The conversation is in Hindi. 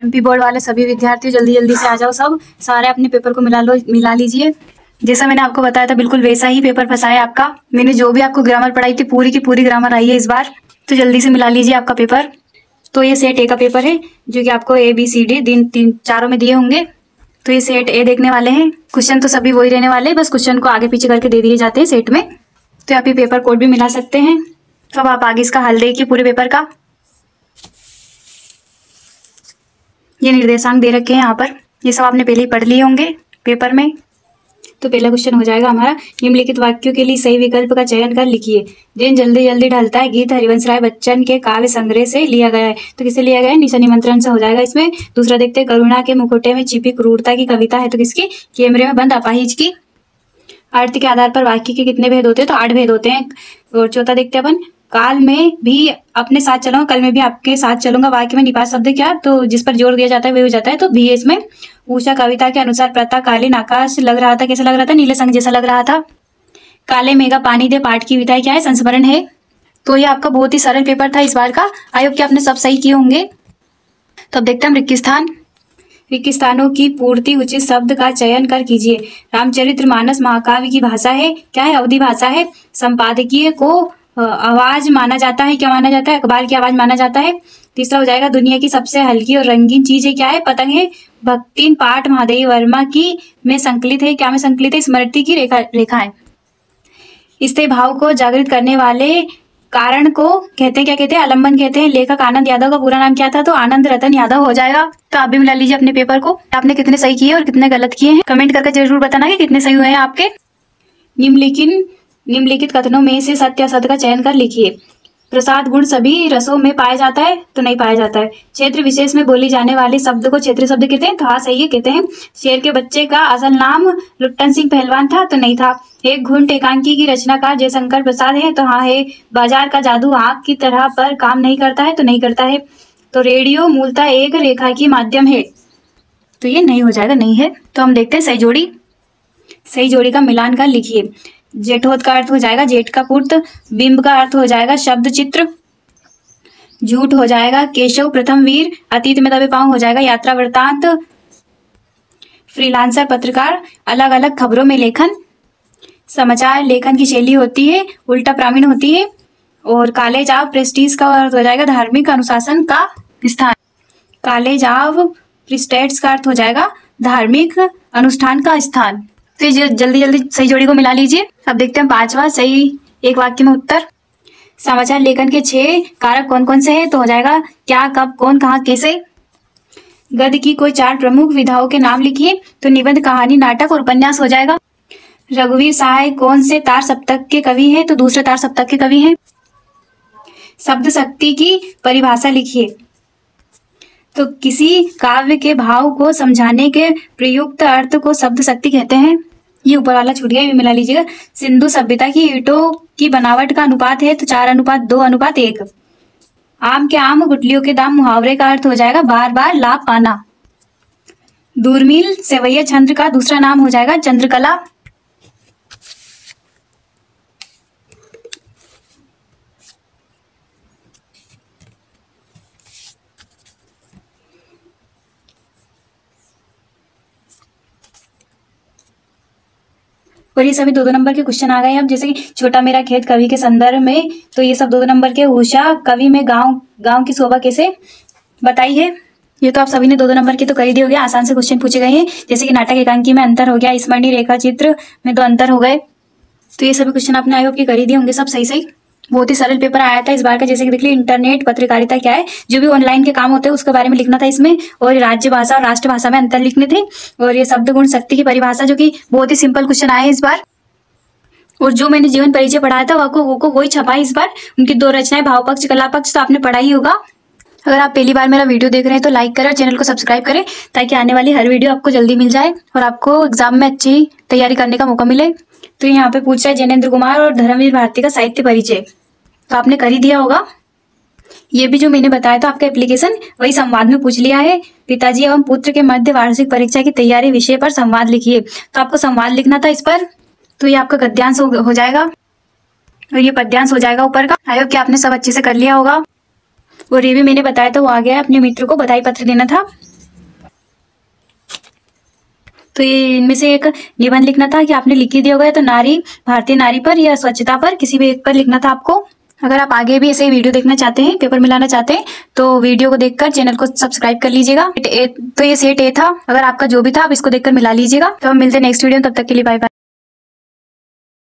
एमपी बोर्ड वाले सभी विद्यार्थियों जल्दी जल्दी से आ जाओ, सब सारे अपने पेपर को मिला लीजिए। जैसा मैंने आपको बताया था बिल्कुल वैसा ही पेपर फंसा है आपका। मैंने जो भी आपको ग्रामर पढ़ाई थी पूरी की पूरी ग्रामर आई है इस बार, तो जल्दी से मिला लीजिए आपका पेपर। तो ये सेट ए का पेपर है जो कि आपको ABCD दिन 3-4 में दिए होंगे। तो ये सेट ए देखने वाले हैं। क्वेश्चन तो सभी वही रहने वाले हैं, बस क्वेश्चन को आगे पीछे करके दे दिए जाते हैं सेट में। तो आप ये पेपर कोड भी मिला सकते हैं। तो अब आप आगे इसका हल देखिए पूरे पेपर का। ये निर्देशांक दे रखे हैं यहाँ पर, ये सब आपने पहले ही पढ़ लिए होंगे पेपर में। तो पहला क्वेश्चन हो जाएगा हमारा, निम्नलिखित वाक्यों के लिए सही विकल्प का चयन कर लिखिए। दिन जल्दी जल्दी ढलता है गीत हरिवंश राय बच्चन के काव्य संग्रह से लिया गया है। तो किसे लिया गया है? निशा निमंत्रण से हो जाएगा इसमें। दूसरा देखते हैं, करुणा के मुखौटे में छिपी क्रूरता की कविता है, तो किसकी? कैमरे में बंद अपाहिज की। अर्थ के आधार पर वाक्य के कितने भेद होते हैं? तो 8 भेद होते हैं। और चौथा देखते हैं अपन, काल में भी अपने साथ चलूंगा, कल में भी आपके साथ चलूंगा। वाक्य में निपात शब्द क्या? तो जिस पर जोर दिया जाता है वही हो जाता है, तो भी है इसमें। उषा कविता के अनुसार प्रातःकालीन आकाश लग रहा था, कैसा लग रहा था? नीले संग जैसा लग रहा था। काले मेघा पानी दे पाठ की विधाई क्या है? संस्मरण है। तो ये आपका बहुत ही सरल पेपर था इस बार का। आई होप कि आपने सब सही किए होंगे। तो अब देखते हैं रिक्त स्थान। रिक्त स्थानों की पूर्ति उचित शब्द का चयन कर कीजिए। रामचरितमानस महाकाव्य की भाषा है, क्या है? अवधि भाषा है। संपादकीय को आवाज माना जाता है, क्या माना जाता है? अखबार की आवाज माना जाता है। तीसरा हो जाएगा, दुनिया की सबसे हल्की और रंगीन चीज है, क्या है? पतंग है। भक्तिन पाठ महादेवी वर्मा की में संकलित है, क्या में संकलित है? स्मृति की रेखाएं। स्थिर भाव को जागृत करने वाले कारण को कहते हैं, क्या कहते हैं? आलम्बन कहते हैं। लेखक आनंद यादव का पूरा नाम क्या था? तो आनंद रतन यादव हो जाएगा। तो आप भी मिला लीजिए अपने पेपर को। आपने कितने सही किए और कितने गलत किए हैं कमेंट करके जरूर बताना कि कितने सही हुए हैं आपके। निम्नलिखित कथनों में से सत्य असत्य का चयन कर लिखिए। प्रसाद गुण सभी रसों में पाया जाता है, तो नहीं पाया जाता है। क्षेत्र विशेष में बोली जाने वाले शब्द को क्षेत्रीय शब्द कहते हैं, तो हाँ सही है, कहते हैं। शेर के बच्चे का असल नाम लुट्टन सिंह पहलवान था, तो नहीं था। एक घुंट एकांकी की रचनाकार जयशंकर प्रसाद है, तो हाँ है। बाजार का जादू आग की तरह पर काम नहीं करता है, तो नहीं करता है। तो रेडियो मूलतः एक रेखा की माध्यम है, तो ये नहीं हो जाएगा, नहीं है। तो हम देखते हैं सही जोड़ी। सही जोड़ी का मिलान कर लिखिए। जेठोत का अर्थ हो जाएगा जेठ का पुत्र। बिंब का अर्थ हो जाएगा शब्द चित्र। झूठ हो जाएगा केशव प्रथम वीर। अतीत में दबे पांव हो जाएगा यात्रा वृतांत। फ्रीलांसर पत्रकार। अलग अलग खबरों में लेखन। समाचार लेखन की शैली होती है, उल्टा प्रामीण होती है। और कॉलेज ऑफ प्रेस्टीज का अर्थ हो जाएगा धार्मिक अनुशासन का स्थान। कॉलेज ऑफ प्रिस्टेट्स का अर्थ हो जाएगा धार्मिक अनुष्ठान का स्थान। तो जल्दी जल्दी सही जोड़ी को मिला लीजिए। अब देखते हैं 5वां सही एक वाक्य में उत्तर। समाचार लेखन के 6 कारक कौन कौन से हैं? तो हो जाएगा क्या, कब, कौन, कहाँ, कैसे। गद्य की कोई 4 प्रमुख विधाओं के नाम लिखिए। तो निबंध, कहानी, नाटक और उपन्यास हो जाएगा। रघुवीर सहाय कौन से तार सप्तक के कवि हैं? तो दूसरे तार सप्तक के कवि हैं। शब्द शक्ति की परिभाषा लिखिए। तो किसी काव्य के भाव को समझाने के प्रयुक्त अर्थ को शब्द शक्ति कहते हैं। ये ऊपर वाला छूट गया, ये मिला लीजिएगा। सिंधु सभ्यता की ईंटों की बनावट का अनुपात है, तो 4:2:1। आम के आम गुठलियों के दाम मुहावरे का अर्थ हो जाएगा बार बार लाभ पाना। दूरमील सेवैया चंद्र का दूसरा नाम हो जाएगा चंद्रकला। और ये सभी 2-2 नंबर के क्वेश्चन आ गए। अब जैसे कि छोटा मेरा खेत कवि के संदर्भ में, तो ये सब 2-2 नंबर के। उषा कवि में गांव की शोभा कैसे बताई है? ये तो आप सभी ने 2-2 नंबर के तो कर ही दिए हो गया। आसान से क्वेश्चन पूछे गए हैं, जैसे कि नाटक एकांकी में अंतर हो गया, स्मरणीय रेखा चित्र में 2 अंतर हो गए। तो ये सभी क्वेश्चन आपने आई होप के कर ही दिए होंगे सब सही सही। बहुत ही सरल पेपर आया था इस बार का। जैसे कि देख लीजिए, इंटरनेट पत्रकारिता क्या है, जो भी ऑनलाइन के काम होते हैं उसके बारे में लिखना था इसमें। और राज्य भाषा और राष्ट्रभाषा में अंतर लिखने थे। और ये शब्द गुण शक्ति की परिभाषा, जो कि बहुत ही सिंपल क्वेश्चन आए इस बार। और जो मैंने जीवन परिचय पढ़ाया था वो वही छपा है इस बार। उनकी 2 रचनाएं, भाव पक्ष, कला पक्ष, तो आपने पढ़ा ही होगा। अगर आप पहली बार मेरा वीडियो देख रहे हैं तो लाइक करें और चैनल को सब्सक्राइब करें, ताकि आने वाली हर वीडियो आपको जल्दी मिल जाए और आपको एग्जाम में अच्छी तैयारी करने का मौका मिले। तो यहाँ पे पूछ रहा है जैनेन्द्र कुमार और धर्मवीर भारती का साहित्य परिचय, तो आपने कर ही दिया होगा। ये भी जो मैंने बताया था आपका एप्लीकेशन, वही संवाद में पूछ लिया है। पिताजी एवं पुत्र के मध्य वार्षिक परीक्षा की तैयारी विषय पर संवाद लिखिए। तो आपको संवाद लिखना था इस पर। तो ये आपका गद्यांश हो जाएगा और ये पद्यांश हो जाएगा ऊपर का। आई होप कि आपने सब अच्छे से कर लिया होगा। और ये भी मैंने बताया था, वो आ गया है। अपने मित्र को बधाई पत्र देना था। तो ये इनमें से एक निबंध लिखना था कि आपने लिख ही दिया होगा, या तो नारी, भारतीय नारी पर, या स्वच्छता पर, किसी भी एक पर लिखना था आपको। अगर आप आगे भी ऐसे वीडियो देखना चाहते हैं, पेपर मिलाना चाहते हैं, तो वीडियो को देखकर चैनल को सब्सक्राइब कर लीजिएगा। तो ये सेट ए था, अगर आपका जो भी था आप इसको देखकर मिला लीजिएगा। तो हम मिलते हैं नेक्स्ट वीडियो, तब तक के लिए बाय बाय।